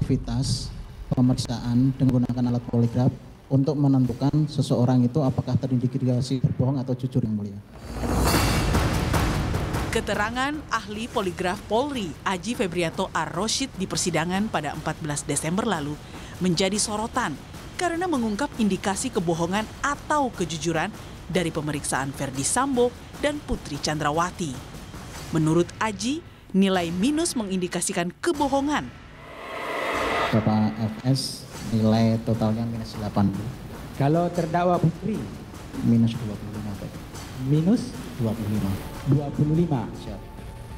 objektivitas pemeriksaan dengan menggunakan alat poligraf untuk menentukan seseorang itu apakah terindikasi berbohong atau jujur, Yang Mulia. Keterangan ahli poligraf Polri Aji Febrianto Ar-Rosyid di persidangan pada 14 Desember lalu menjadi sorotan karena mengungkap indikasi kebohongan atau kejujuran dari pemeriksaan Ferdy Sambo dan Putri Chandrawati. Menurut Aji, nilai minus mengindikasikan kebohongan. Bapak FS nilai totalnya minus 80. Kalau terdakwa Putri? Minus 25, Pak. Minus? 25. 25. Siap.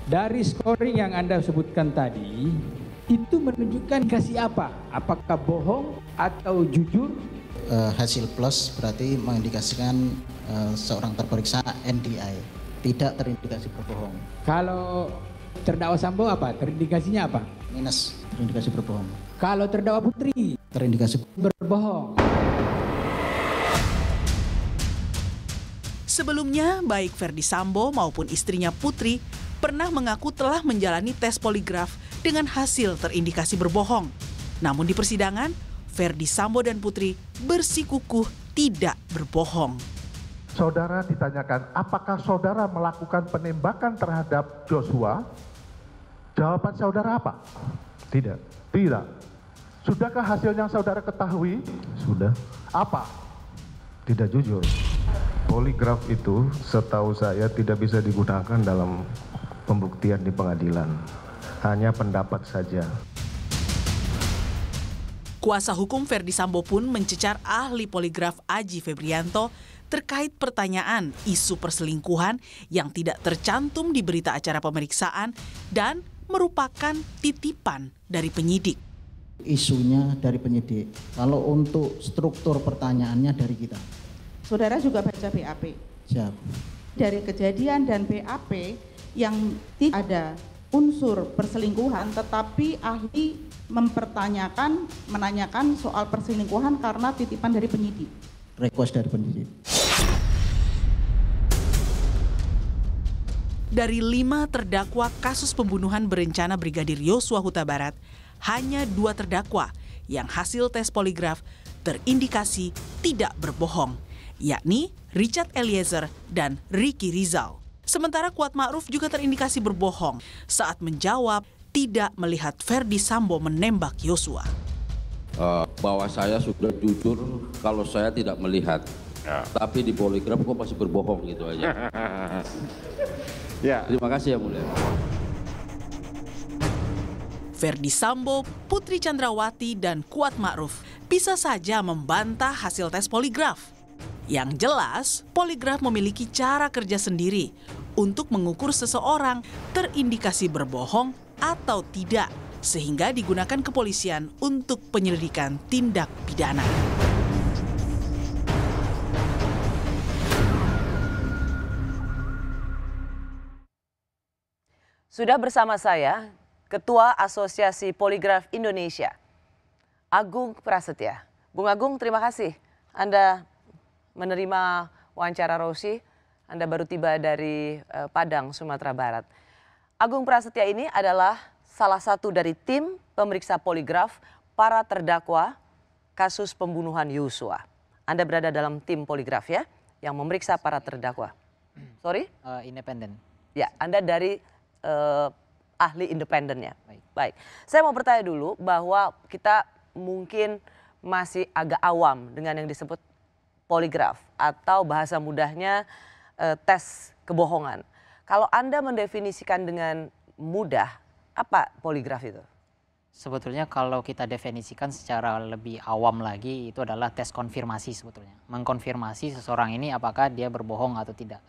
Dari scoring yang Anda sebutkan tadi, itu menunjukkan indikasi apa? Apakah bohong atau jujur? Hasil plus berarti mengindikasikan seorang terperiksa NDI, tidak terindikasi berbohong. Kalau terdakwa Sambo apa? Terindikasinya apa? Minus, terindikasi berbohong. Kalau terdakwa Putri? Terindikasi berbohong. Sebelumnya, baik Ferdy Sambo maupun istrinya Putri pernah mengaku telah menjalani tes poligraf dengan hasil terindikasi berbohong. Namun di persidangan, Ferdy Sambo dan Putri bersikukuh tidak berbohong. Saudara ditanyakan, apakah saudara melakukan penembakan terhadap Joshua? Jawaban saudara apa? Tidak. Tidak. Sudahkah hasil yang saudara ketahui? Sudah. Apa? Tidak jujur. Poligraf itu setahu saya tidak bisa digunakan dalam pembuktian di pengadilan. Hanya pendapat saja. Kuasa hukum Ferdy Sambo pun mencecar ahli poligraf Aji Febrianto terkait pertanyaan isu perselingkuhan yang tidak tercantum di berita acara pemeriksaan dan merupakan titipan dari penyidik. Isunya dari penyidik. Kalau untuk struktur pertanyaannya dari kita. Saudara juga baca BAP. Siap. Dari kejadian dan BAP yang tidak ada unsur perselingkuhan, tetapi ahli menanyakan soal perselingkuhan karena titipan dari penyidik. Request dari penyidik. Dari 5 terdakwa kasus pembunuhan berencana Brigadir Yosua Huta Barat, hanya 2 terdakwa yang hasil tes poligraf terindikasi tidak berbohong, yakni Richard Eliezer dan Ricky Rizal. Sementara Kuat Ma'ruf juga terindikasi berbohong saat menjawab tidak melihat Ferdy Sambo menembak Yosua. Bahwa saya sudah jujur kalau saya tidak melihat, tapi di poligraf kok masih berbohong gitu aja. Ya. Terima kasih Yang Mulia. Ferdy Sambo, Putri Chandrawati, dan Kuat Ma'ruf bisa saja membantah hasil tes poligraf. Yang jelas, poligraf memiliki cara kerja sendiri untuk mengukur seseorang terindikasi berbohong atau tidak, sehingga digunakan kepolisian untuk penyelidikan tindak pidana. Sudah bersama saya, Ketua Asosiasi Poligraf Indonesia, Agung Prasetya. Bung Agung, terima kasih Anda menerima wawancara Rosi. Anda baru tiba dari Padang, Sumatera Barat. Agung Prasetya ini adalah salah satu dari tim pemeriksa poligraf para terdakwa kasus pembunuhan Yosua. Anda berada dalam tim poligraf ya, yang memeriksa para terdakwa. Sorry? Independen. Ya, Anda dari ahli independennya. Baik. Saya mau bertanya dulu bahwa kita mungkin masih agak awam dengan yang disebut poligraf atau bahasa mudahnya tes kebohongan. Kalau Anda mendefinisikan dengan mudah, apa poligraf itu? Sebetulnya kalau kita definisikan secara lebih awam lagi, itu adalah tes konfirmasi sebetulnya. Mengkonfirmasi seseorang ini apakah dia berbohong atau tidak.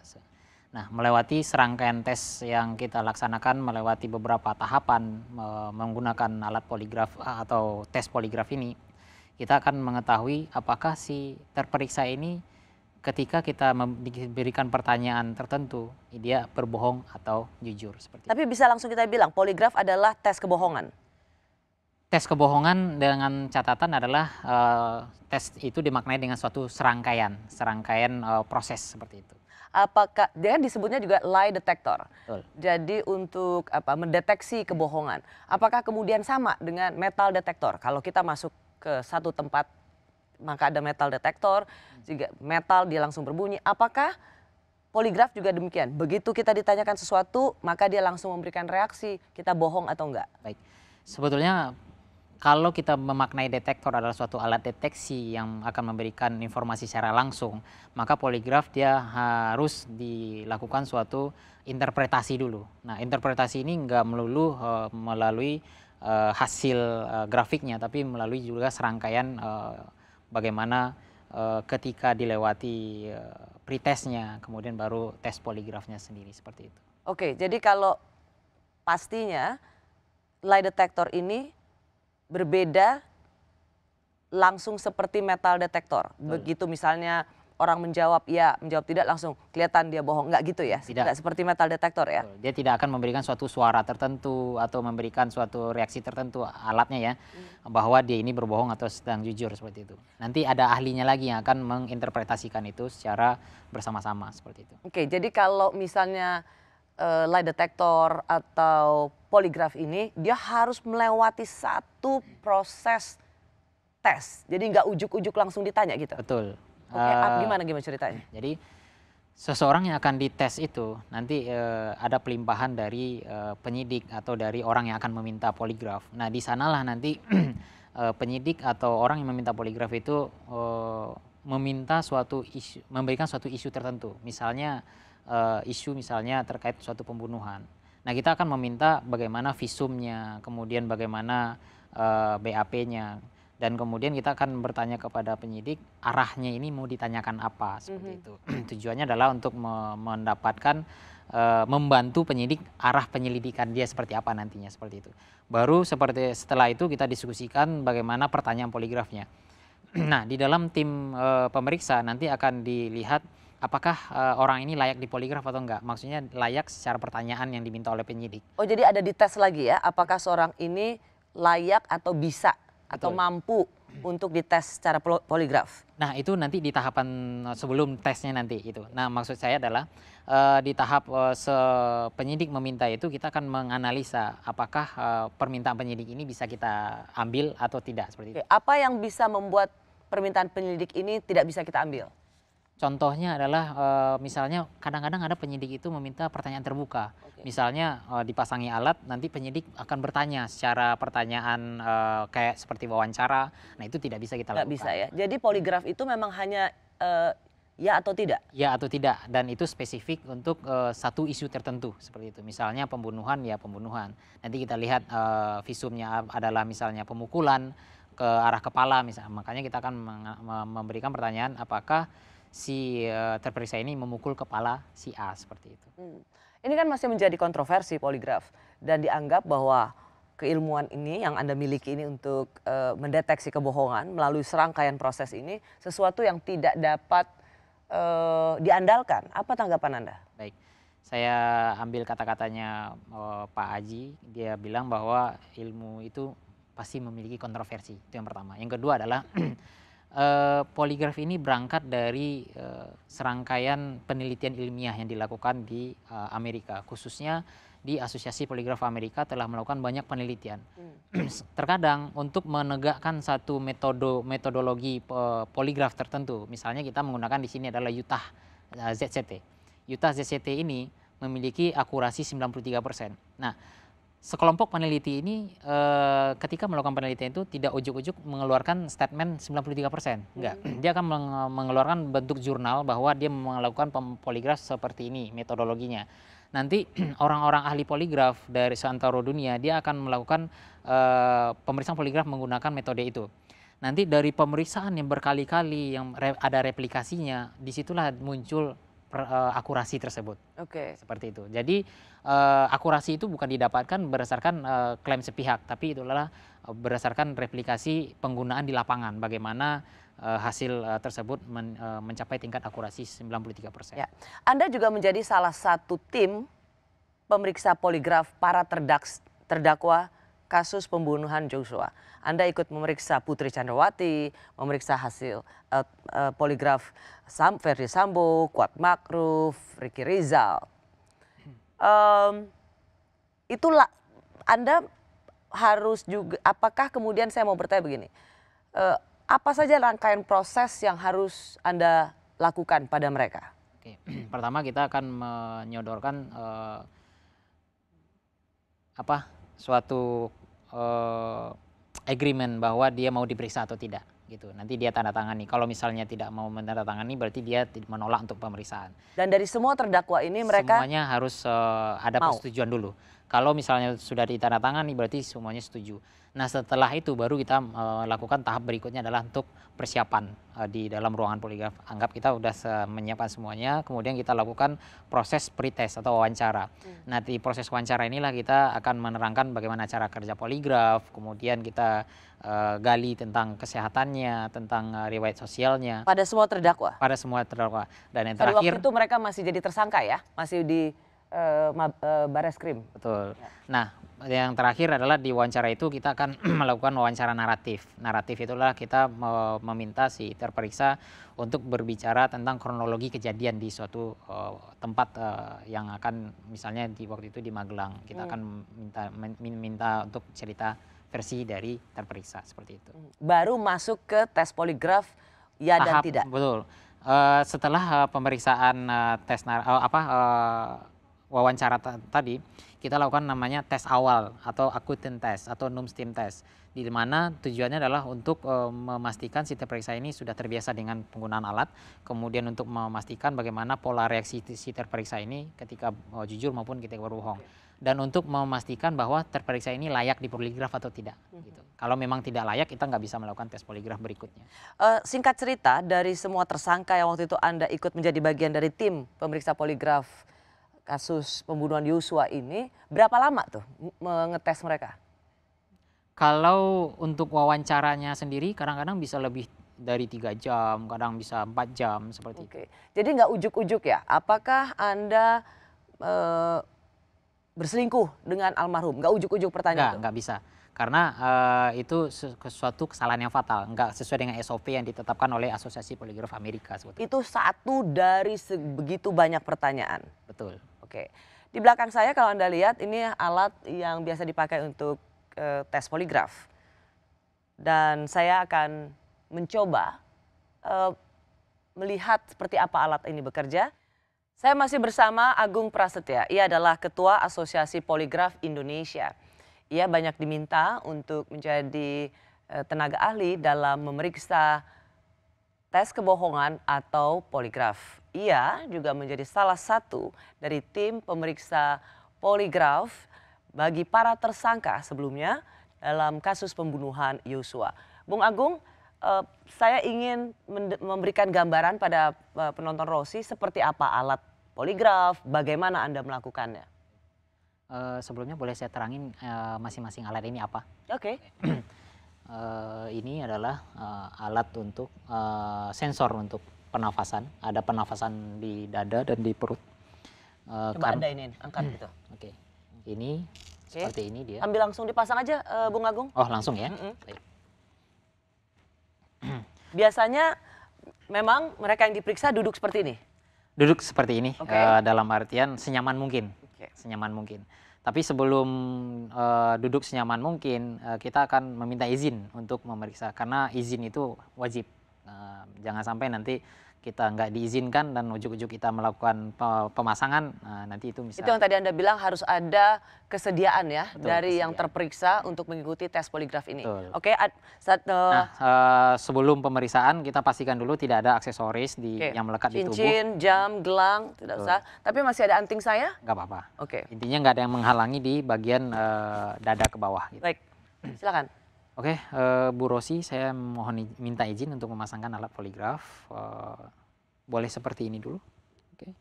Nah, melewati serangkaian tes yang kita laksanakan, melewati beberapa tahapan menggunakan alat poligraf atau tes poligraf ini, kita akan mengetahui apakah si terperiksa ini ketika kita diberikan pertanyaan tertentu, dia berbohong atau jujur. Seperti Tapi bisa langsung kita bilang, poligraf adalah tes kebohongan. Tes kebohongan dengan catatan adalah tes itu dimaknai dengan suatu serangkaian proses seperti itu. apakah dia disebutnya juga lie detector. Betul. Jadi untuk mendeteksi kebohongan. Apakah kemudian sama dengan metal detector? Kalau kita masuk ke satu tempat maka ada metal detector, jika metal dia langsung berbunyi. Apakah poligraf juga demikian? Begitu kita ditanyakan sesuatu, maka dia langsung memberikan reaksi, kita bohong atau enggak? Baik, sebetulnya kalau kita memaknai detektor adalah suatu alat deteksi yang akan memberikan informasi secara langsung, maka poligraf dia harus dilakukan suatu interpretasi dulu. Nah, interpretasi ini enggak melulu melalui hasil grafiknya, tapi melalui juga serangkaian bagaimana ketika dilewati pretestnya, kemudian baru tes poligrafnya sendiri, seperti itu. Oke, jadi kalau pastinya lie detector ini berbeda langsung seperti metal detektor. Begitu misalnya orang menjawab ya, menjawab tidak, langsung kelihatan dia bohong. Enggak gitu ya? Tidak. Enggak seperti metal detektor ya? Dia tidak akan memberikan suatu suara tertentu atau memberikan suatu reaksi tertentu alatnya ya, bahwa dia ini berbohong atau sedang jujur, seperti itu. Nanti ada ahlinya lagi yang akan menginterpretasikan itu secara bersama-sama, seperti itu. Oke, jadi kalau misalnya lie detector atau poligraf ini, dia harus melewati satu proses tes. Jadi nggak ujuk-ujuk langsung ditanya gitu? Betul. Oke, gimana ceritanya? Jadi seseorang yang akan dites itu nanti ada pelimpahan dari penyidik atau dari orang yang akan meminta poligraf. Nah, di sanalah nanti penyidik atau orang yang meminta poligraf itu meminta suatu isu, memberikan suatu isu tertentu. Misalnya isu misalnya terkait suatu pembunuhan. Nah, kita akan meminta bagaimana visumnya, kemudian bagaimana BAP-nya. Dan kemudian kita akan bertanya kepada penyidik arahnya ini mau ditanyakan apa, seperti itu. Tujuannya adalah untuk mendapatkan membantu penyidik arah penyelidikan dia seperti apa nantinya, seperti itu. Baru setelah itu kita diskusikan bagaimana pertanyaan poligrafnya. Nah, di dalam tim pemeriksa nanti akan dilihat apakah orang ini layak dipoligraf atau enggak. Maksudnya layak secara pertanyaan yang diminta oleh penyidik. Oh, jadi ada dites lagi ya, apakah seorang ini layak atau bisa atau mampu untuk dites secara poligraf. Nah, itu nanti di tahapan sebelum tesnya nanti itu. Nah, maksud saya adalah di tahap penyidik meminta itu kita akan menganalisa apakah permintaan penyidik ini bisa kita ambil atau tidak, seperti itu. Apa yang bisa membuat permintaan penyidik ini tidak bisa kita ambil? Contohnya adalah misalnya kadang-kadang ada penyidik itu meminta pertanyaan terbuka. Misalnya dipasangi alat, nanti penyidik akan bertanya secara pertanyaan kayak seperti wawancara. Nah, itu tidak bisa kita lakukan. Tidak bisa ya. Jadi poligraf itu memang hanya ya atau tidak? Ya atau tidak, dan itu spesifik untuk satu isu tertentu, seperti itu. Misalnya pembunuhan, ya pembunuhan. Nanti kita lihat visumnya adalah misalnya pemukulan ke arah kepala misalnya. Makanya kita akan memberikan pertanyaan apakah si terperiksa ini memukul kepala si A, seperti itu. Ini kan masih menjadi kontroversi poligraf dan dianggap bahwa keilmuan ini yang Anda miliki ini untuk mendeteksi kebohongan melalui serangkaian proses ini sesuatu yang tidak dapat diandalkan. Apa tanggapan Anda? Baik, saya ambil kata-katanya Pak Aji. Dia bilang bahwa ilmu itu pasti memiliki kontroversi, itu yang pertama. Yang kedua adalah poligraf ini berangkat dari serangkaian penelitian ilmiah yang dilakukan di Amerika, khususnya di Asosiasi Poligraf Amerika telah melakukan banyak penelitian. Terkadang untuk menegakkan satu metodologi poligraf tertentu, misalnya kita menggunakan di sini adalah Utah ZCT. Utah ZCT ini memiliki akurasi 93%. Nah, sekelompok peneliti ini ketika melakukan penelitian itu tidak ujuk-ujuk mengeluarkan statement 93%. Enggak. Dia akan mengeluarkan bentuk jurnal bahwa dia melakukan poligraf seperti ini metodologinya. Nanti orang-orang ahli poligraf dari seantero dunia dia akan melakukan pemeriksaan poligraf menggunakan metode itu. Nanti dari pemeriksaan yang berkali-kali yang ada replikasinya, disitulah muncul akurasi tersebut. Seperti itu. Jadi akurasi itu bukan didapatkan berdasarkan klaim sepihak, tapi itu adalah berdasarkan replikasi penggunaan di lapangan. Bagaimana hasil tersebut mencapai tingkat akurasi 93%. Ya. Anda juga menjadi salah satu tim pemeriksa poligraf para terdakwa kasus pembunuhan Joshua. Anda ikut memeriksa Putri Chandrawati, memeriksa hasil poligraf Verdi Sambo, Kuat Makruf, Ricky Rizal. Itulah Anda harus juga, apakah kemudian saya mau bertanya begini, apa saja rangkaian proses yang harus Anda lakukan pada mereka? Oke. Pertama kita akan menyodorkan suatu agreement bahwa dia mau diperiksa atau tidak gitu. Nanti dia tanda tangani. Kalau misalnya tidak mau menandatangani berarti dia menolak untuk pemeriksaan. Dan dari semua terdakwa ini mereka semuanya harus ada persetujuan dulu. Kalau misalnya sudah ditandatangani berarti semuanya setuju. Nah setelah itu baru kita lakukan tahap berikutnya adalah untuk persiapan di dalam ruangan poligraf. Anggap kita sudah menyiapkan semuanya, kemudian kita lakukan proses pretest atau wawancara. Nah di proses wawancara inilah kita akan menerangkan bagaimana cara kerja poligraf, kemudian kita gali tentang kesehatannya, tentang riwayat sosialnya. Pada semua terdakwa? Pada semua terdakwa. Dan yang pada terakhir, waktu itu mereka masih jadi tersangka ya? Masih di Bareskrim? Betul. Nah yang terakhir adalah di wawancara itu kita akan melakukan wawancara naratif. Naratif itulah kita meminta si terperiksa untuk berbicara tentang kronologi kejadian di suatu tempat yang akan misalnya di waktu itu di Magelang. Kita akan minta untuk cerita versi dari terperiksa seperti itu. Baru masuk ke tes poligraf ya dan tidak. Betul. Setelah pemeriksaan wawancara tadi, kita lakukan namanya tes awal atau Akutin test atau Numstim test, di mana tujuannya adalah untuk memastikan si terperiksa ini sudah terbiasa dengan penggunaan alat, kemudian untuk memastikan bagaimana pola reaksi si terperiksa ini ketika jujur maupun ketika berbohong, dan untuk memastikan bahwa terperiksa ini layak di poligraf atau tidak. Gitu. Kalau memang tidak layak, kita nggak bisa melakukan tes poligraf berikutnya. Singkat cerita, dari semua tersangka yang waktu itu Anda ikut menjadi bagian dari tim pemeriksa poligraf kasus pembunuhan Yosua ini, berapa lama tuh mengetes mereka? Kalau untuk wawancaranya sendiri kadang-kadang bisa lebih dari 3 jam, kadang bisa 4 jam seperti itu. Jadi nggak ujuk-ujuk ya? Apakah Anda berselingkuh dengan almarhum? Nggak ujuk-ujuk pertanyaan? Nggak bisa. Karena itu suatu kesalahan yang fatal, nggak sesuai dengan SOP yang ditetapkan oleh Asosiasi Poligraf Amerika. Itu satu dari begitu banyak pertanyaan. Betul. Oke, di belakang saya kalau Anda lihat ini alat yang biasa dipakai untuk tes poligraf. Dan saya akan mencoba melihat seperti apa alat ini bekerja. Saya masih bersama Agung Prasetya, ia adalah Ketua Asosiasi Poligraf Indonesia. Ia banyak diminta untuk menjadi tenaga ahli dalam memeriksa tes kebohongan atau poligraf. Ia juga menjadi salah satu dari tim pemeriksa poligraf bagi para tersangka sebelumnya dalam kasus pembunuhan Yosua. Bung Agung, saya ingin memberikan gambaran pada penonton Rosi seperti apa alat poligraf, bagaimana Anda melakukannya. Sebelumnya boleh saya terangin masing-masing alat ini apa? Oke. Ini adalah alat untuk sensor untuk pernafasan. Ada pernafasan di dada dan di perut. Coba Anda ini angkat gitu. Oke. Ini seperti ini dia. Ambil langsung dipasang aja Bung Agung. Oh langsung ya. Baik. Biasanya memang mereka yang diperiksa duduk seperti ini? Duduk seperti ini, dalam artian senyaman mungkin. Senyaman mungkin. Tapi sebelum duduk senyaman mungkin, kita akan meminta izin untuk memeriksa. Karena izin itu wajib. Jangan sampai nanti kita nggak diizinkan dan ujuk-ujuk kita melakukan pemasangan, nanti itu bisa. Itu yang tadi Anda bilang harus ada kesediaan ya. Betul, dari yang terperiksa untuk mengikuti tes poligraf ini. Betul. Oke. Sebelum pemeriksaan kita pastikan dulu tidak ada aksesoris yang melekat di tubuh. Cincin, jam, gelang, tidak usah. Tapi masih ada anting saya? Nggak apa-apa. Oke. Intinya nggak ada yang menghalangi di bagian dada ke bawah. Gitu. Baik, silakan. Oke, Bu Rosi, saya mohon minta izin untuk memasangkan alat poligraf. Boleh seperti ini dulu. Oke,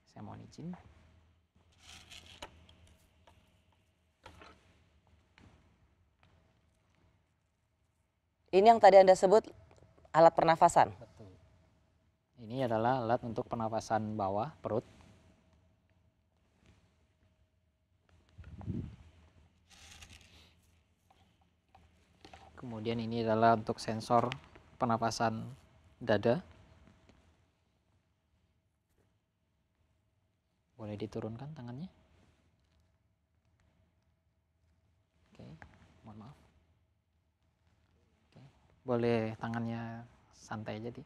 saya mohon izin. Ini yang tadi Anda sebut alat pernafasan? Betul. Ini adalah alat untuk pernafasan bawah, perut. Kemudian ini adalah untuk sensor pernapasan dada. Boleh diturunkan tangannya. Oke, mohon maaf. Oke, boleh tangannya santai aja.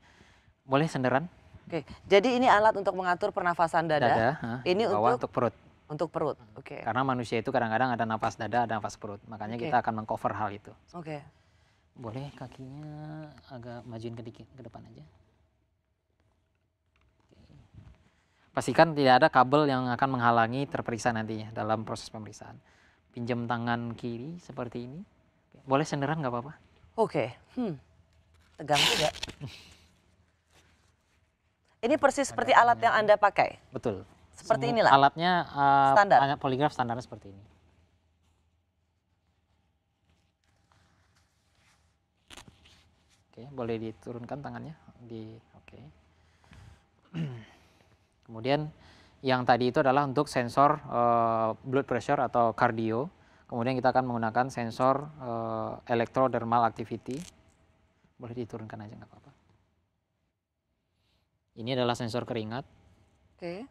Boleh senderan. Oke, jadi ini alat untuk mengatur pernafasan dada. Ini untuk perut. Untuk perut, oke. Karena manusia itu kadang-kadang ada nafas dada, ada nafas perut. Makanya kita akan mengcover hal itu. Oke. Boleh kakinya agak majuin ke depan aja. Pastikan tidak ada kabel yang akan menghalangi terperiksa nantinya dalam proses pemeriksaan. Pinjam tangan kiri seperti ini. Boleh senderan nggak apa-apa? Oke. Tegang juga. Ini persis seperti alat yang Anda pakai? Betul. Seperti inilah? Alatnya standar? Poligraf standarnya seperti ini. Oke, boleh diturunkan tangannya. Oke. Kemudian yang tadi itu adalah untuk sensor blood pressure atau kardio. Kemudian kita akan menggunakan sensor electrodermal activity. Boleh diturunkan aja nggak apa-apa. Ini adalah sensor keringat. Oke.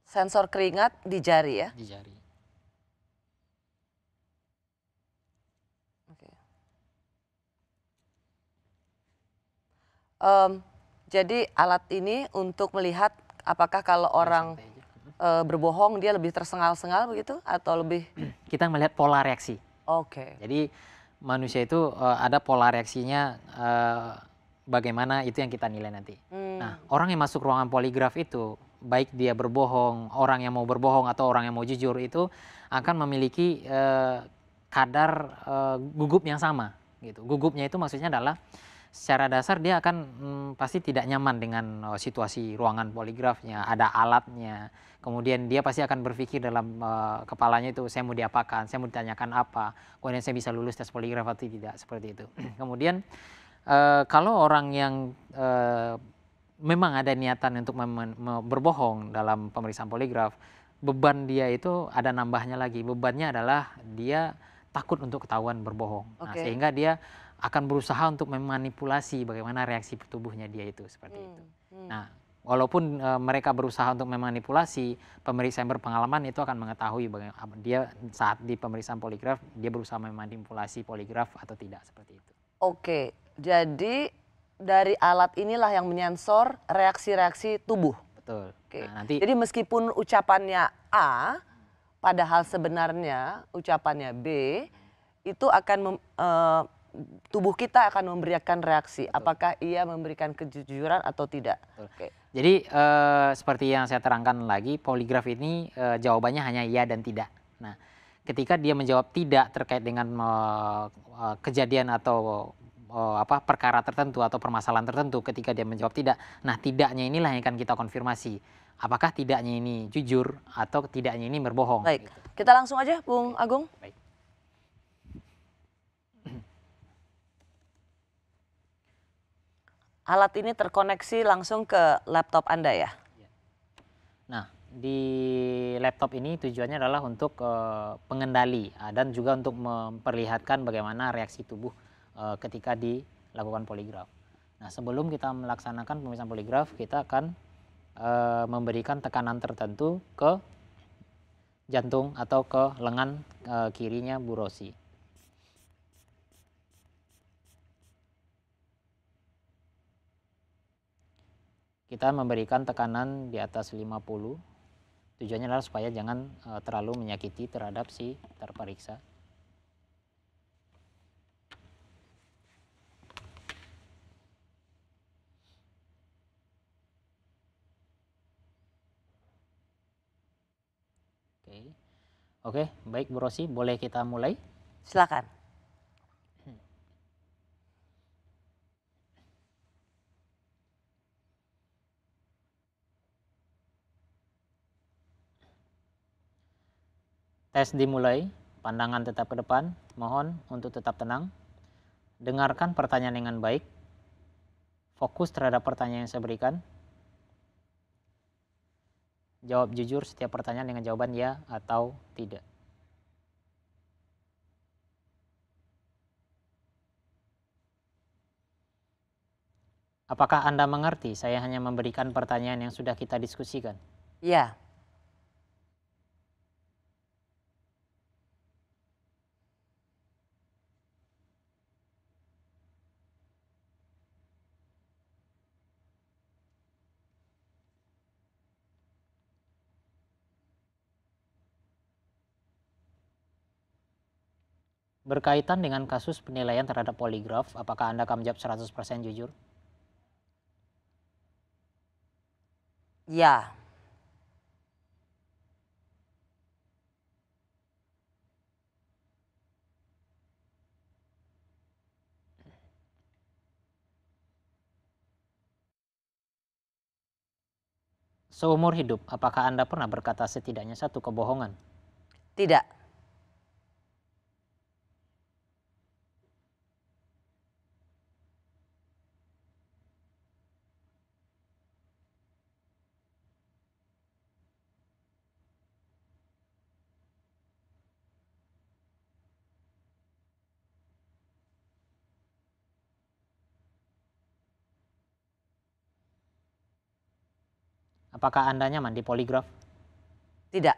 Sensor keringat di jari ya? Di jari. Oke. Jadi alat ini untuk melihat apakah kalau orang berbohong dia lebih tersengal-sengal begitu atau lebih? Kita melihat pola reaksi. Oke. Jadi manusia itu ada pola reaksinya, bagaimana itu yang kita nilai nanti. Nah, orang yang masuk ruangan poligraf itu, baik dia berbohong, orang yang mau berbohong atau orang yang mau jujur itu akan memiliki kadar gugup yang sama gitu. Gugupnya itu maksudnya adalah secara dasar dia akan pasti tidak nyaman dengan situasi ruangan poligrafnya, ada alatnya. Kemudian dia pasti akan berpikir dalam kepalanya itu, saya mau diapakan, saya mau ditanyakan apa, kemudian saya bisa lulus tes poligraf atau tidak, seperti itu. Kemudian kalau orang yang memang ada niatan untuk berbohong dalam pemeriksaan poligraf, beban dia itu ada nambahnya lagi. Bebannya adalah dia takut untuk ketahuan berbohong. Nah, sehingga dia akan berusaha untuk memanipulasi bagaimana reaksi tubuhnya dia itu, seperti itu. Nah, walaupun mereka berusaha untuk memanipulasi, pemeriksa yang berpengalaman itu akan mengetahui bagaimana dia saat di pemeriksaan poligraf dia berusaha memanipulasi poligraf atau tidak, seperti itu. Oke, jadi dari alat inilah yang menyensor reaksi-reaksi tubuh. Betul. Oke. Nah, nanti jadi meskipun ucapannya A, padahal sebenarnya ucapannya B, itu akan tubuh kita akan memberikan reaksi. Betul. Apakah ia memberikan kejujuran atau tidak? Oke. Jadi seperti yang saya terangkan lagi, poligraf ini jawabannya hanya iya dan tidak. Nah, ketika dia menjawab tidak terkait dengan kejadian atau perkara tertentu atau permasalahan tertentu, ketika dia menjawab tidak, nah tidaknya inilah yang akan kita konfirmasi. Apakah tidaknya ini jujur atau tidaknya ini berbohong. Baik, gitu. Kita langsung aja Bung Agung. Baik. Alat ini terkoneksi langsung ke laptop Anda ya? Nah, di laptop ini tujuannya adalah untuk pengendali dan juga untuk memperlihatkan bagaimana reaksi tubuh ketika dilakukan poligraf. Nah, sebelum kita melaksanakan pemeriksaan poligraf, kita akan memberikan tekanan tertentu ke jantung atau ke lengan kirinya Bu Rosi. Kita memberikan tekanan di atas 50. Tujuannya adalah supaya jangan terlalu menyakiti terhadap si terperiksa. Oke, baik Bu Rosi, boleh kita mulai? Silakan. Tes dimulai, pandangan tetap ke depan, mohon untuk tetap tenang. Dengarkan pertanyaan dengan baik, fokus terhadap pertanyaan yang saya berikan. Jawab jujur setiap pertanyaan dengan jawaban ya atau tidak. Apakah Anda mengerti? Saya hanya memberikan pertanyaan yang sudah kita diskusikan. Ya. Berkaitan dengan kasus penilaian terhadap poligraf, apakah Anda akan menjawab 100% jujur? Ya. Seumur hidup, apakah Anda pernah berkata setidaknya satu kebohongan? Tidak. Apakah Anda nyaman di poligraf? Tidak.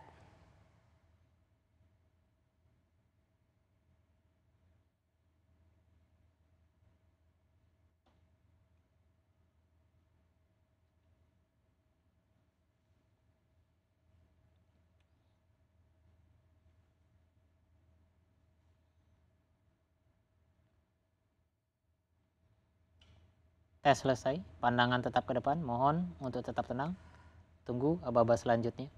Tes selesai, pandangan tetap ke depan, mohon untuk tetap tenang. Tunggu aba-aba selanjutnya.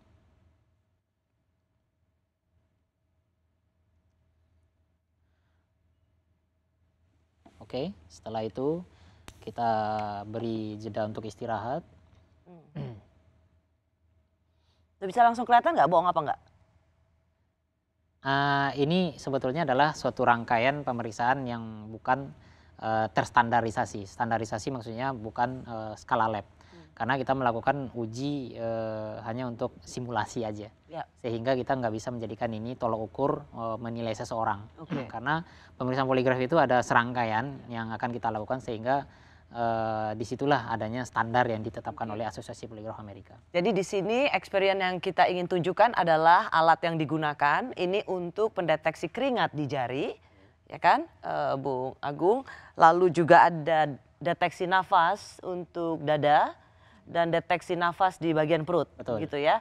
Oke, setelah itu kita beri jeda untuk istirahat. Udah bisa langsung kelihatan nggak bohong apa nggak? Ini sebetulnya adalah suatu rangkaian pemeriksaan yang bukan terstandarisasi. Standarisasi maksudnya bukan skala lab. Karena kita melakukan uji hanya untuk simulasi aja. Ya. Sehingga kita nggak bisa menjadikan ini tolok ukur menilai seseorang. Oke. Karena pemeriksaan poligraf itu ada serangkaian yang akan kita lakukan sehingga disitulah adanya standar yang ditetapkan oleh Asosiasi Poligraf Amerika. Jadi di sini experience yang kita ingin tunjukkan adalah alat yang digunakan ini untuk pendeteksi keringat di jari, ya kan, Bung Agung. Lalu juga ada deteksi nafas untuk dada dan deteksi nafas di bagian perut, Betul. gitu ya.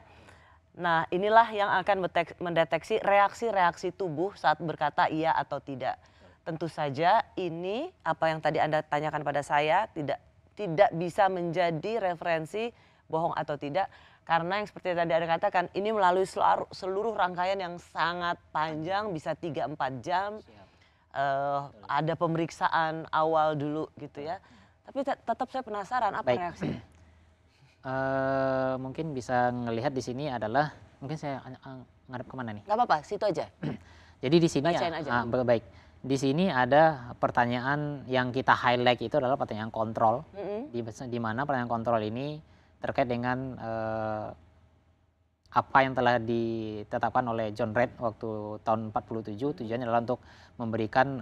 Nah, inilah yang akan mendeteksi reaksi-reaksi tubuh saat berkata iya atau tidak. Tentu saja ini apa yang tadi Anda tanyakan pada saya tidak bisa menjadi referensi bohong atau tidak. Karena yang seperti tadi Anda katakan ini melalui seluruh rangkaian yang sangat panjang, bisa 3-4 jam. Ada pemeriksaan awal dulu gitu ya. Tapi tetap saya penasaran apa reaksinya. Mungkin bisa ngelihat di sini adalah, mungkin saya ngadep kemana nih? Gak apa-apa, situ aja. Jadi di sini Bacain aja. baik. Di sini ada pertanyaan yang kita highlight itu adalah pertanyaan kontrol. Di mana pertanyaan kontrol ini terkait dengan apa yang telah ditetapkan oleh John Reid waktu tahun 47. Tujuannya adalah untuk memberikan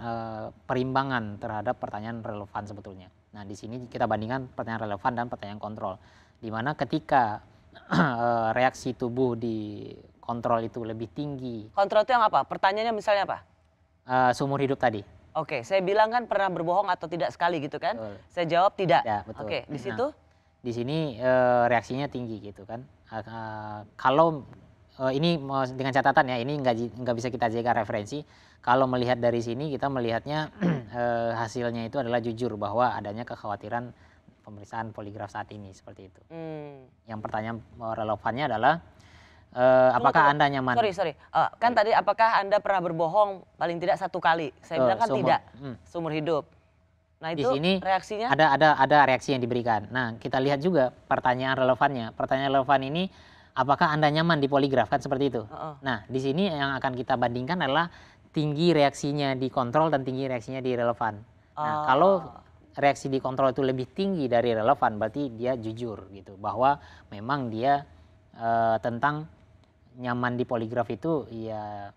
perimbangan terhadap pertanyaan relevan sebetulnya. Nah, di sini kita bandingkan pertanyaan relevan dan pertanyaan kontrol. Di mana ketika reaksi tubuh di kontrol itu lebih tinggi. Kontrol itu yang apa? Pertanyaannya misalnya apa? Seumur hidup tadi. Oke, saya bilang kan pernah berbohong atau tidak sekali gitu kan? Betul. Saya jawab tidak. Ya, betul. Oke, di situ? Di sini reaksinya tinggi gitu kan. Kalau ini dengan catatan ya, ini nggak bisa kita jadikan referensi. Kalau melihat dari sini kita melihatnya hasilnya itu adalah jujur bahwa adanya kekhawatiran pemeriksaan poligraf saat ini seperti itu. Yang pertanyaan relevannya adalah apakah Anda nyaman? Sorry. Kan tadi apakah Anda pernah berbohong paling tidak 1 kali? Saya bilang kan tidak. Seumur hidup. Nah, itu di sini reaksinya? Ada reaksi yang diberikan. Nah, kita lihat juga pertanyaan relevannya. Pertanyaan relevan ini, apakah Anda nyaman di poligraf, kan seperti itu. Nah, di sini yang akan kita bandingkan adalah tinggi reaksinya di kontrol dan tinggi reaksinya di relevan. Nah, kalau reaksi di kontrol itu lebih tinggi dari relevan, berarti dia jujur gitu, bahwa memang dia tentang nyaman di poligraf itu ya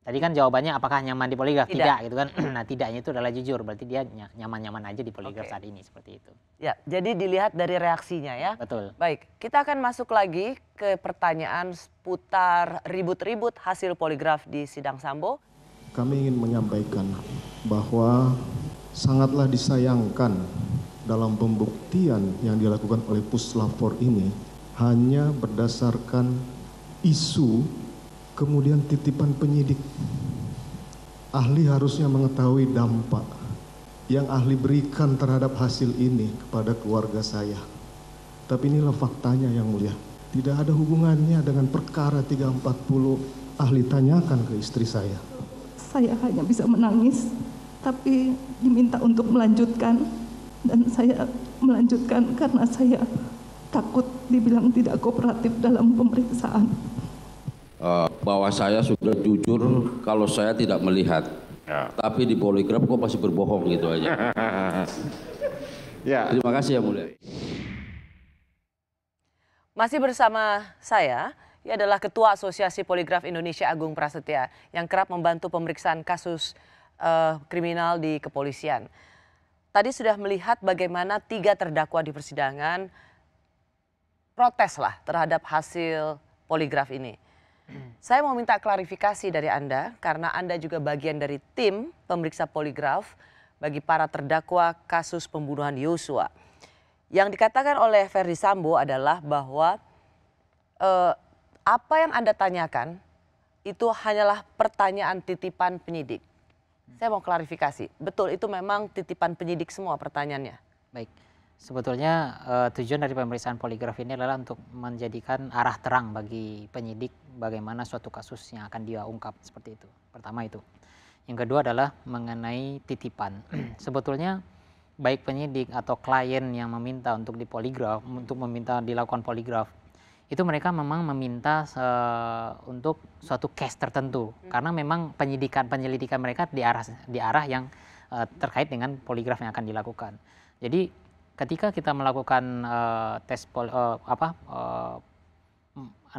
Tadi kan jawabannya apakah nyaman di poligraf? Tidak gitu kan. Nah, tidaknya itu adalah jujur, berarti dia nyaman-nyaman aja di poligraf saat ini, seperti itu. Ya, jadi dilihat dari reaksinya ya. Betul. Baik, kita akan masuk lagi ke pertanyaan seputar ribut-ribut hasil poligraf di sidang Sambo. Kami ingin menyampaikan bahwa sangatlah disayangkan dalam pembuktian yang dilakukan oleh Puslapor ini hanya berdasarkan isu kemudian titipan penyidik. Ahli harusnya mengetahui dampak yang ahli berikan terhadap hasil ini kepada keluarga saya. Tapi inilah faktanya yang mulia. Tidak ada hubungannya dengan perkara 340 ahli tanyakan ke istri saya. Saya hanya bisa menangis, tapi diminta untuk melanjutkan. Dan saya melanjutkan karena saya takut dibilang tidak kooperatif dalam pemeriksaan. Bahwa saya sudah jujur kalau saya tidak melihat, tapi di poligraf kok masih berbohong gitu aja. Ya. Terima kasih yang mulia. Masih bersama saya, ia adalah Ketua Asosiasi Poligraf Indonesia Agung Prasetya yang kerap membantu pemeriksaan kasus kriminal di kepolisian. Tadi sudah melihat bagaimana 3 terdakwa di persidangan protes lah terhadap hasil poligraf ini. Saya mau minta klarifikasi dari Anda karena Anda juga bagian dari tim pemeriksa poligraf bagi para terdakwa kasus pembunuhan Yosua. Yang dikatakan oleh Ferdy Sambo adalah bahwa apa yang Anda tanyakan itu hanyalah pertanyaan titipan penyidik. Saya mau klarifikasi, betul itu memang titipan penyidik semua pertanyaannya? Baik. Sebetulnya tujuan dari pemeriksaan poligraf ini adalah untuk menjadikan arah terang bagi penyidik bagaimana suatu kasus yang akan dia ungkap, seperti itu. Pertama itu. Yang kedua adalah mengenai titipan. Sebetulnya baik penyidik atau klien yang meminta untuk dipoligraf, untuk meminta dilakukan poligraf, itu mereka memang meminta untuk suatu case tertentu. Karena memang penyelidikan mereka di arah yang terkait dengan poligraf yang akan dilakukan. Jadi ketika kita melakukan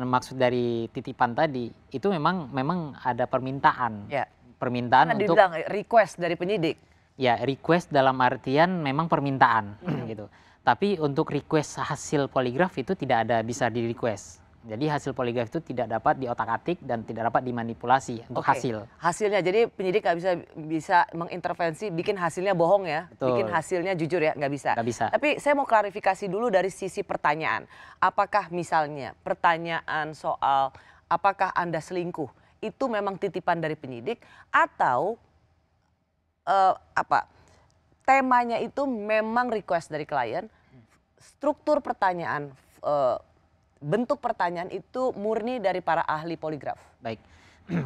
maksud dari titipan tadi itu memang ada permintaan, permintaan untuk dibilang request dari penyidik. Ya, request dalam artian memang permintaan gitu. Tapi untuk request hasil poligraf itu tidak ada bisa di request. Jadi hasil poligraf itu tidak dapat diotak-atik dan tidak dapat dimanipulasi untuk hasil. Hasilnya, jadi penyidik nggak bisa mengintervensi, bikin hasilnya bohong ya, bikin hasilnya jujur ya, nggak bisa. Nggak bisa. Tapi saya mau klarifikasi dulu dari sisi pertanyaan. Apakah misalnya pertanyaan soal apakah Anda selingkuh itu memang titipan dari penyidik atau temanya itu memang request dari klien, struktur pertanyaan, bentuk pertanyaan itu murni dari para ahli poligraf. Baik,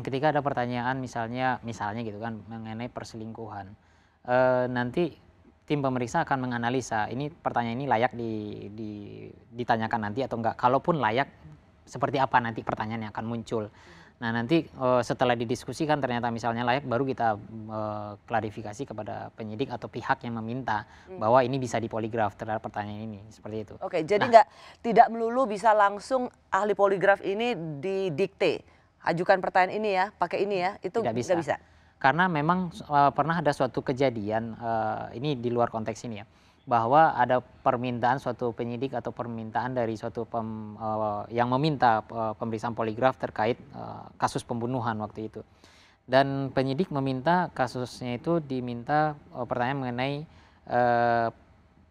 ketika ada pertanyaan misalnya gitu kan mengenai perselingkuhan, nanti tim pemeriksa akan menganalisa ini pertanyaan ini layak ditanyakan nanti atau enggak. Kalaupun layak, seperti apa nanti pertanyaan yang akan muncul. Nah nanti setelah didiskusikan ternyata misalnya layak, baru kita klarifikasi kepada penyidik atau pihak yang meminta bahwa ini bisa dipoligraf terhadap pertanyaan ini, seperti itu. Oke, jadi tidak melulu bisa langsung ahli poligraf ini didikte, ajukan pertanyaan ini ya, pakai ini ya, itu tidak bisa. Karena memang pernah ada suatu kejadian, ini di luar konteks ini ya, bahwa ada permintaan suatu penyidik atau permintaan dari suatu yang meminta pemeriksaan poligraf terkait kasus pembunuhan waktu itu. Dan penyidik meminta kasusnya itu diminta pertanyaan mengenai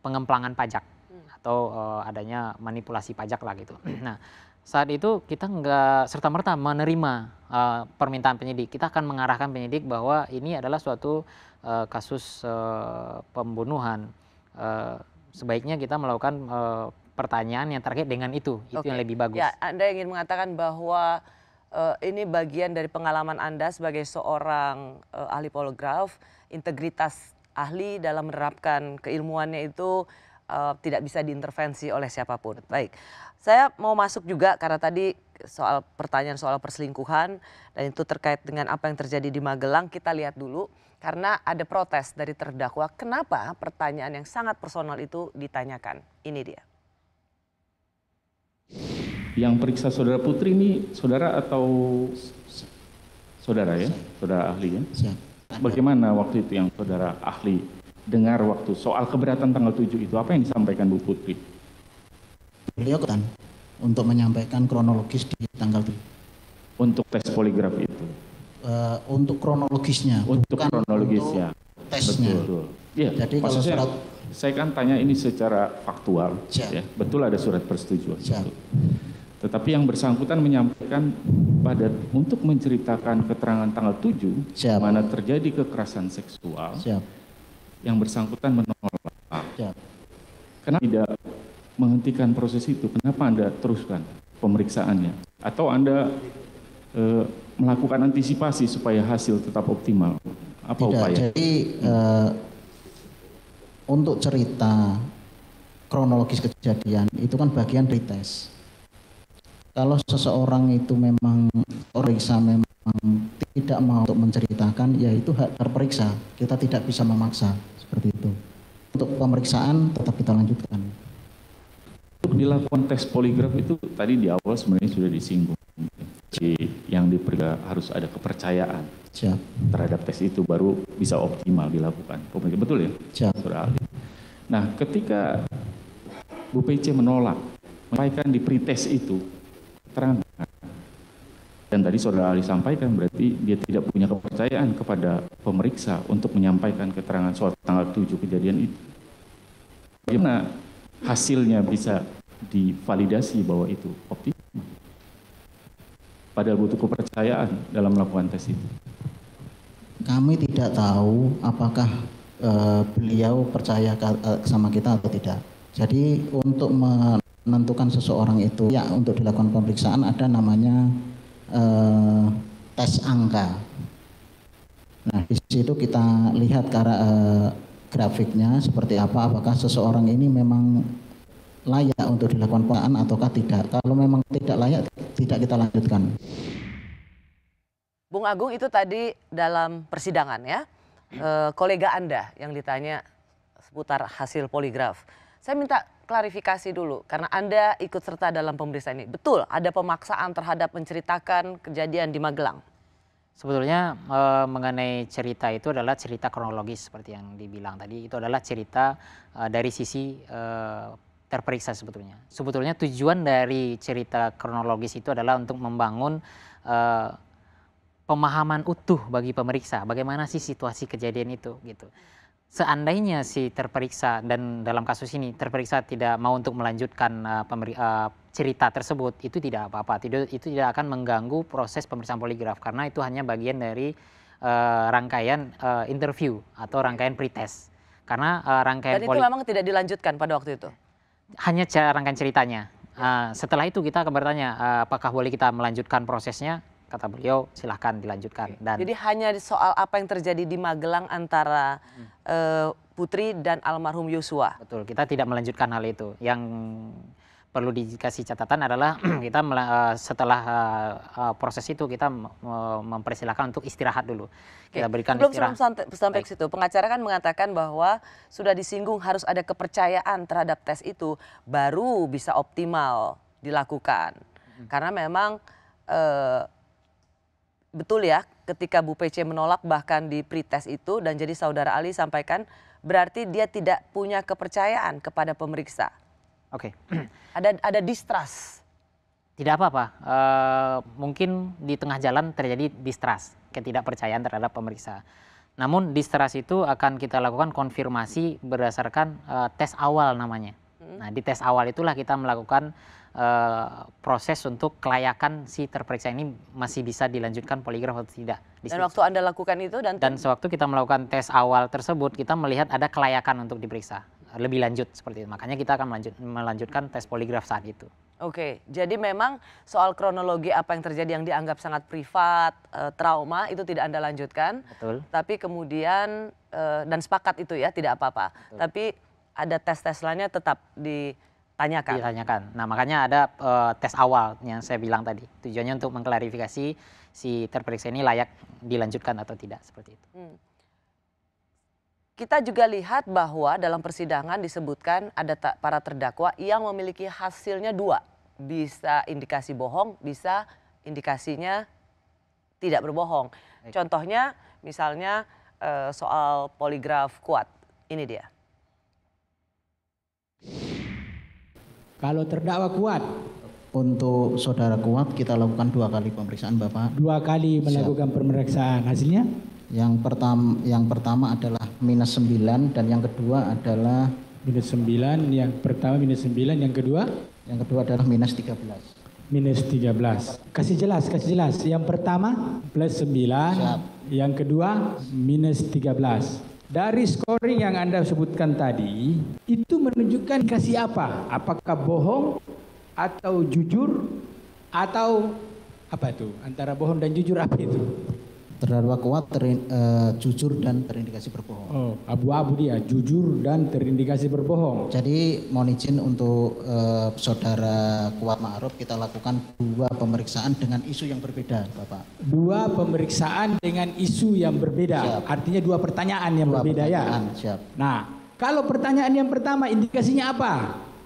pengemplangan pajak atau adanya manipulasi pajak lah gitu. Nah saat itu kita nggak serta-merta menerima permintaan penyidik. Kita akan mengarahkan penyidik bahwa ini adalah suatu kasus pembunuhan. Sebaiknya kita melakukan pertanyaan yang terkait dengan itu yang lebih bagus. Ya, Anda ingin mengatakan bahwa ini bagian dari pengalaman Anda sebagai seorang ahli poligraf, integritas ahli dalam menerapkan keilmuannya itu tidak bisa diintervensi oleh siapapun. Baik, saya mau masuk juga karena tadi soal pertanyaan soal perselingkuhan dan itu terkait dengan apa yang terjadi di Magelang. Kita lihat dulu. Karena ada protes dari terdakwa, kenapa pertanyaan yang sangat personal itu ditanyakan? Ini dia. Yang periksa saudara Putri ini saudara atau Saudara ya, saudara ahli ya. Siap. Bagaimana waktu itu yang saudara ahli dengar waktu soal keberatan tanggal 7 itu, apa yang disampaikan Bu Putri? Beliau kan untuk menyampaikan kronologis di tanggal 7. Untuk tes poligraf itu? Untuk kronologisnya, untuk bukan kronologisnya. untuk tesnya. Betul. Ya, jadi kalau surat, saya kan tanya ini secara faktual, ya. Betul ada surat persetujuan. Betul. Tetapi yang bersangkutan menyampaikan untuk menceritakan keterangan tanggal 7, mana terjadi kekerasan seksual, yang bersangkutan menolak. Kenapa tidak menghentikan proses itu? Kenapa Anda teruskan pemeriksaannya? Atau Anda melakukan antisipasi supaya hasil tetap optimal? Apa upaya? Jadi untuk cerita kronologis kejadian itu kan bagian dari tes. Kalau seseorang itu memang periksa memang tidak mau untuk menceritakan, ya itu hak terperiksa. Kita tidak bisa memaksa seperti itu. Untuk pemeriksaan tetap kita lanjutkan. Untuk dilakukan tes poligraf itu tadi di awal sebenarnya sudah disinggung. Yang diperiksa harus ada kepercayaan terhadap tes itu baru bisa optimal dilakukan. Betul ya? Saudara ahli. Nah, ketika Bu PC menolak menyampaikan di pretest itu keterangan, dan tadi saudara ahli sampaikan berarti dia tidak punya kepercayaan kepada pemeriksa untuk menyampaikan keterangan soal tanggal 7 kejadian itu. Bagaimana hasilnya bisa divalidasi bahwa itu optimal? Padahal butuh kepercayaan dalam melakukan tes itu. Kami tidak tahu apakah beliau percaya sama kita atau tidak. Jadi untuk menentukan seseorang itu ya untuk dilakukan pemeriksaan ada namanya tes angka. Nah di situ kita lihat grafiknya seperti apa, apakah seseorang ini memang layak untuk dilakukan pemeriksaan ataukah tidak. Kalau memang tidak layak, tidak kita lanjutkan. Bung Agung, itu tadi dalam persidangan ya, kolega Anda yang ditanya seputar hasil poligraf. Saya minta klarifikasi dulu, karena Anda ikut serta dalam pemeriksaan ini. Betul ada pemaksaan terhadap menceritakan kejadian di Magelang? Sebetulnya mengenai cerita itu adalah cerita kronologis seperti yang dibilang tadi. Itu adalah cerita dari sisi terperiksa sebetulnya. Sebetulnya tujuan dari cerita kronologis itu adalah untuk membangun pemahaman utuh bagi pemeriksa, bagaimana sih situasi kejadian itu gitu. Seandainya si terperiksa, dan dalam kasus ini terperiksa tidak mau untuk melanjutkan cerita tersebut, itu tidak apa-apa, itu tidak akan mengganggu proses pemeriksaan poligraf karena itu hanya bagian dari rangkaian interview atau rangkaian pretest. Karena rangkaian dan itu memang tidak dilanjutkan pada waktu itu? Hanya rangkaian ceritanya. Setelah itu kita akan bertanya apakah boleh kita melanjutkan prosesnya. Kata beliau silahkan dilanjutkan. Dan jadi hanya soal apa yang terjadi di Magelang antara Putri dan almarhum Yosua. Betul, kita tidak melanjutkan hal itu. Yang perlu dikasih catatan adalah kita setelah proses itu kita mempersilahkan untuk istirahat dulu. Kita berikan istirahat. Sebelum sampai ke situ, pengacara kan mengatakan bahwa sudah disinggung harus ada kepercayaan terhadap tes itu baru bisa optimal dilakukan. Karena memang betul ya, ketika Bu PC menolak bahkan di pretest itu, dan jadi saudara Ali sampaikan berarti dia tidak punya kepercayaan kepada pemeriksa. Oke. Ada distrust. Tidak apa-apa. Mungkin di tengah jalan terjadi distrust, ketidakpercayaan terhadap pemeriksa. Namun distrust itu akan kita lakukan konfirmasi berdasarkan tes awal namanya. Nah di tes awal itulah kita melakukan proses untuk kelayakan si terperiksa ini masih bisa dilanjutkan poligraf atau tidak. Dan waktu Anda lakukan itu dan sewaktu kita melakukan tes awal tersebut kita melihat ada kelayakan untuk diperiksa lebih lanjut seperti itu. Makanya kita akan melanjutkan tes poligraf saat itu. Oke, jadi memang soal kronologi apa yang terjadi yang dianggap sangat privat, trauma itu tidak Anda lanjutkan. Betul. Tapi kemudian dan sepakat itu ya tidak apa-apa. Tapi ada tes-tes lainnya tetap ditanyakan. Nah makanya ada tes awal yang saya bilang tadi. Tujuannya untuk mengklarifikasi si terperiksa ini layak dilanjutkan atau tidak seperti itu. Kita juga lihat bahwa dalam persidangan disebutkan ada para terdakwa yang memiliki hasilnya dua. Bisa indikasi bohong, bisa indikasinya tidak berbohong. Contohnya misalnya soal poligraf kuat. Ini dia. Kalau terdakwa kuat. Untuk saudara Kuat kita lakukan 2 kali pemeriksaan Bapak. 2 kali melakukan pemeriksaan, hasilnya? Yang pertama adalah -9 dan yang kedua adalah -9, yang pertama -9, yang kedua? Yang kedua adalah -13. -13. Kasih jelas. Yang pertama +9, yang kedua -13. Dari scoring yang Anda sebutkan tadi, itu menunjukkan kasih apa? Apakah bohong atau jujur atau apa itu? Antara bohong dan jujur apa itu? Terdakwa Kuat jujur dan terindikasi berbohong. Oh, abu-abu dia, jujur dan terindikasi berbohong. Jadi mohon izin untuk saudara Kuat Ma'ruf kita lakukan 2 pemeriksaan dengan isu yang berbeda, Bapak. 2 pemeriksaan dengan isu yang berbeda. Siap. Artinya 2 pertanyaan yang berbeda ya. Siap. Nah, kalau pertanyaan yang pertama indikasinya apa?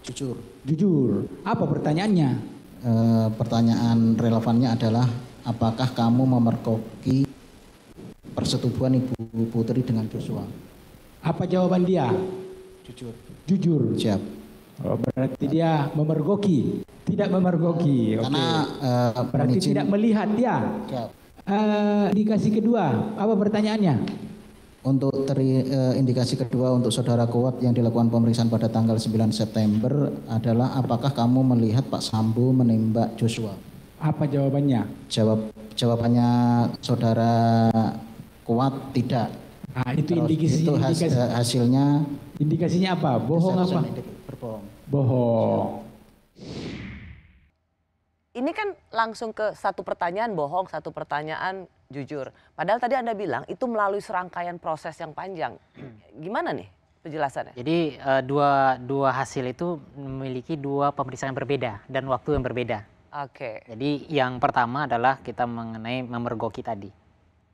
Jujur. Apa pertanyaannya? Pertanyaan relevannya adalah apakah kamu memergoki persetubuhan Ibu Putri dengan Joshua? Apa jawaban dia? Jujur. Siap. Oh, berarti dia memergoki, tidak memergoki. Karena berarti tidak melihat dia. Siap. Indikasi kedua, apa pertanyaannya? Untuk indikasi kedua untuk saudara Kuat yang dilakukan pemeriksaan pada tanggal 9 September adalah apakah kamu melihat Pak Sambo menembak Joshua? Apa jawabannya? Jawabannya saudara Kuat tidak. Nah, itu indikasi hasilnya. Indikasinya apa? Bohong apa? Berbohong. Bohong. Ini kan langsung ke satu pertanyaan bohong, satu pertanyaan jujur. Padahal tadi Anda bilang itu melalui serangkaian proses yang panjang. Gimana nih penjelasannya? Jadi dua hasil itu memiliki 2 pemeriksaan yang berbeda dan waktu yang berbeda. Oke. Jadi yang pertama adalah kita mengenai memergoki tadi.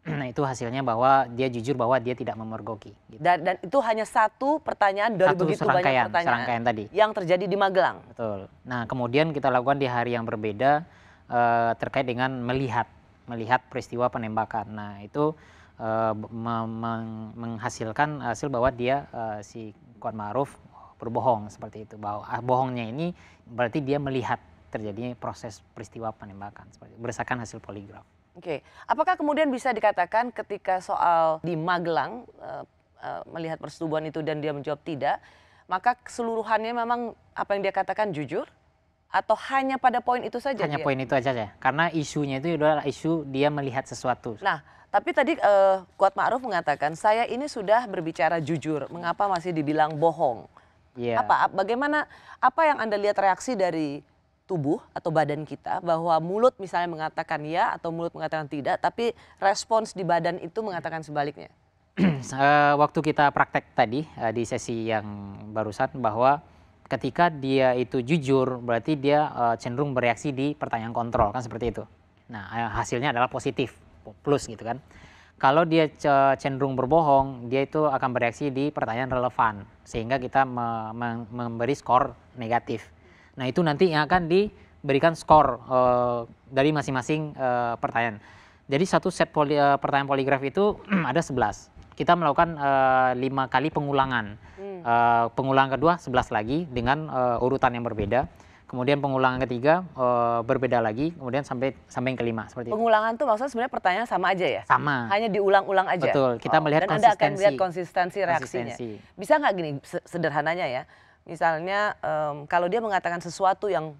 Nah itu hasilnya bahwa dia jujur bahwa dia tidak memergoki. Gitu. Dan itu hanya satu pertanyaan dari begitu banyak pertanyaan tadi yang terjadi di Magelang. Betul. Nah kemudian kita lakukan di hari yang berbeda terkait dengan melihat peristiwa penembakan. Nah itu menghasilkan hasil bahwa dia si Kuat Ma'ruf berbohong seperti itu. Bahwa bohongnya ini berarti dia melihat terjadinya proses peristiwa penembakan berdasarkan hasil poligraf. Oke, apakah kemudian bisa dikatakan ketika soal di Magelang melihat persetubuhan itu dan dia menjawab tidak, maka keseluruhannya memang apa yang dia katakan jujur? Atau hanya pada poin itu saja? Hanya poin itu aja ya, karena isunya itu adalah isu dia melihat sesuatu. Nah, tapi tadi Kuat Ma'ruf mengatakan saya ini sudah berbicara jujur, mengapa masih dibilang bohong? Yeah. Bagaimana, apa yang Anda lihat reaksi dari tubuh atau badan kita bahwa mulut misalnya mengatakan ya atau mulut mengatakan tidak, tapi respons di badan itu mengatakan sebaliknya? Waktu kita praktek tadi di sesi yang barusan bahwa ketika dia itu jujur berarti dia cenderung bereaksi di pertanyaan kontrol kan seperti itu. Nah hasilnya adalah positif plus gitu kan. Kalau dia cenderung berbohong dia itu akan bereaksi di pertanyaan relevan sehingga kita memberi skor negatif. Nah itu nanti yang akan diberikan skor dari masing-masing pertanyaan. Jadi satu set pertanyaan poligraf itu ada 11. Kita melakukan 5 kali pengulangan. Pengulangan kedua 11 lagi dengan urutan yang berbeda. Kemudian pengulangan ketiga berbeda lagi. Kemudian sampai yang kelima seperti itu. Pengulangan itu maksudnya sebenarnya pertanyaan sama aja ya? Sama. Hanya diulang-ulang aja? Betul. Kita melihat dan konsistensi. Anda akan melihat konsistensi reaksinya. Bisa nggak gini sederhananya ya? Misalnya kalau dia mengatakan sesuatu yang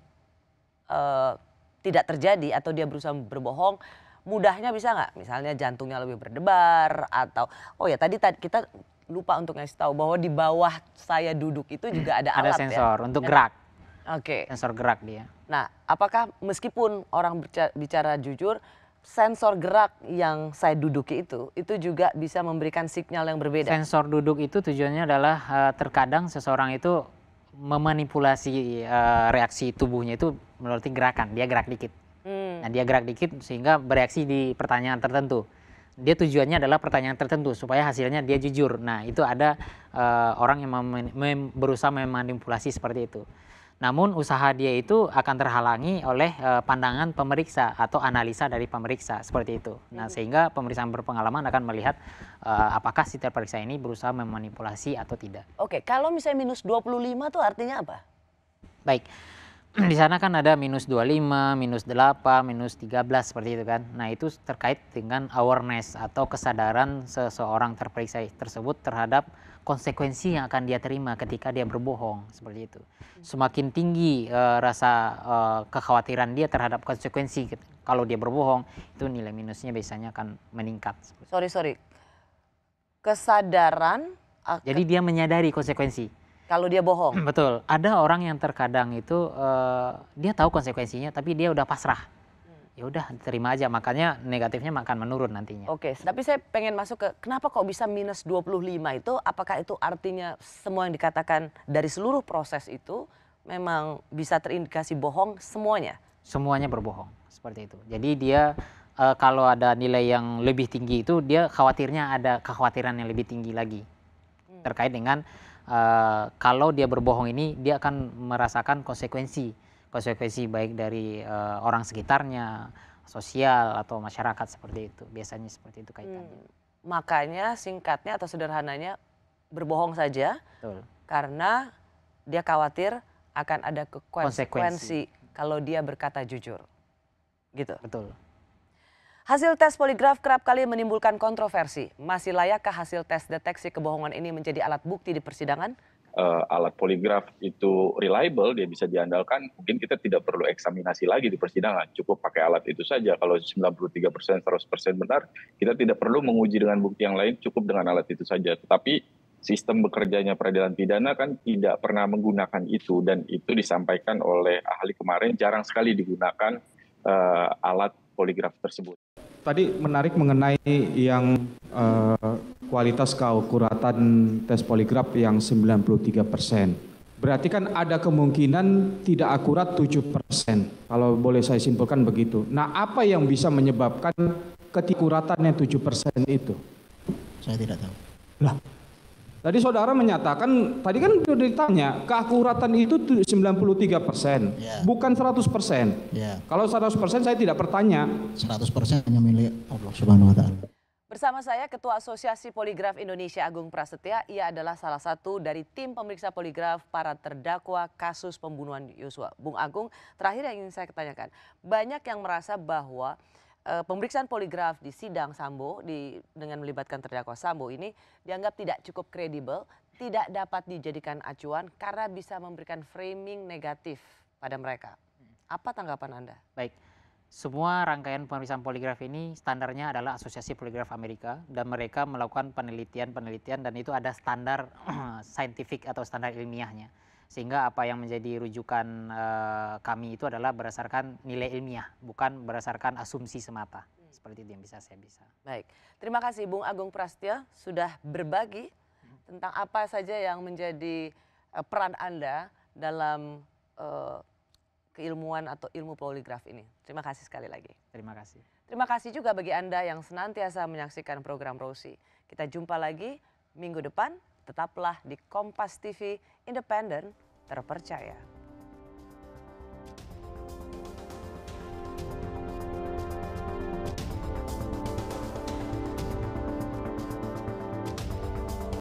tidak terjadi atau dia berusaha berbohong, mudahnya bisa nggak? Misalnya jantungnya lebih berdebar atau oh ya tadi kita lupa untuk ngasih tahu bahwa di bawah saya duduk itu juga ada alat sensor ya? untuk gerak. Oke. Sensor gerak dia. Nah, apakah meskipun orang bicara jujur, sensor gerak yang saya duduki itu juga bisa memberikan sinyal yang berbeda? Sensor duduk itu tujuannya adalah terkadang seseorang itu memanipulasi reaksi tubuhnya itu melalui gerakan, dia gerak dikit. Nah dia gerak dikit sehingga bereaksi di pertanyaan tertentu. Dia tujuannya adalah pertanyaan tertentu supaya hasilnya dia jujur. Nah itu ada orang yang berusaha memanipulasi seperti itu. Namun usaha dia itu akan terhalangi oleh pandangan pemeriksa atau analisa dari pemeriksa seperti itu. Nah, sehingga pemeriksaan berpengalaman akan melihat apakah si terperiksa ini berusaha memanipulasi atau tidak. Oke, kalau misalnya minus 25 tuh artinya apa? Baik. Di sana kan ada minus 25, minus 8, minus 13 seperti itu kan. Nah, itu terkait dengan awareness atau kesadaran seseorang terperiksa tersebut terhadap konsekuensi yang akan dia terima ketika dia berbohong seperti itu. Semakin tinggi rasa kekhawatiran dia terhadap konsekuensi kalau dia berbohong, itu nilai minusnya biasanya akan meningkat. Sorry. Kesadaran. Jadi dia menyadari konsekuensi. Kalau dia bohong. Betul. Ada orang yang terkadang itu dia tahu konsekuensinya tapi dia udah pasrah. Ya udah terima aja, makanya negatifnya akan menurun nantinya. Oke, tapi saya pengen masuk ke kenapa kok bisa minus 25 itu, apakah itu artinya semua yang dikatakan dari seluruh proses itu memang bisa terindikasi bohong semuanya? Semuanya berbohong, seperti itu. Jadi dia kalau ada nilai yang lebih tinggi itu dia khawatirnya ada kekhawatiran yang lebih tinggi lagi. Terkait dengan kalau dia berbohong ini dia akan merasakan konsekuensi baik dari orang sekitarnya, sosial atau masyarakat seperti itu. Biasanya seperti itu kaitannya. Makanya singkatnya atau sederhananya berbohong saja. Betul. Karena dia khawatir akan ada konsekuensi kalau dia berkata jujur. Gitu. Betul. Hasil tes poligraf kerap kali menimbulkan kontroversi. Masih layakkah hasil tes deteksi kebohongan ini menjadi alat bukti di persidangan? Alat poligraf itu reliable, dia bisa diandalkan, mungkin kita tidak perlu eksaminasi lagi di persidangan, cukup pakai alat itu saja. Kalau 93%, 100% benar, kita tidak perlu menguji dengan bukti yang lain, cukup dengan alat itu saja. Tetapi sistem bekerjanya peradilan pidana kan tidak pernah menggunakan itu, dan itu disampaikan oleh ahli kemarin, jarang sekali digunakan alat poligraf tersebut. Tadi menarik mengenai yang kualitas keakuratan tes poligraf yang 93%. Berarti kan ada kemungkinan tidak akurat 7%. Kalau boleh saya simpulkan begitu. Nah, apa yang bisa menyebabkan ketikuratannya 7% itu? Saya tidak tahu. Lah, tadi saudara menyatakan, tadi kan sudah ditanya, keakuratan itu 93%, bukan 100%. Kalau 100% saya tidak bertanya. 100% hanya milik Allah Subhanahu wa Ta'ala. Bersama saya Ketua Asosiasi Poligraf Indonesia Agung Prasetya, ia adalah salah satu dari tim pemeriksa poligraf para terdakwa kasus pembunuhan Yosua. Bung Agung, terakhir yang ingin saya tanyakan, banyak yang merasa bahwa pemeriksaan poligraf di sidang Sambo dengan melibatkan terdakwa Sambo ini dianggap tidak cukup kredibel, tidak dapat dijadikan acuan karena bisa memberikan framing negatif pada mereka. Apa tanggapan Anda? Baik, semua rangkaian pemeriksaan poligraf ini standarnya adalah Asosiasi Poligraf Amerika dan mereka melakukan penelitian dan itu ada standar saintifik atau standar ilmiahnya. Sehingga apa yang menjadi rujukan kami itu adalah berdasarkan nilai ilmiah, bukan berdasarkan asumsi semata. Seperti itu yang bisa saya bisa. Baik, terima kasih Bung Agung Prasetya sudah berbagi tentang apa saja yang menjadi peran Anda dalam keilmuan atau ilmu poligraf ini. Terima kasih sekali lagi. Terima kasih. Terima kasih juga bagi Anda yang senantiasa menyaksikan program Rosi. Kita jumpa lagi minggu depan. Tetaplah di Kompas TV, independen, terpercaya.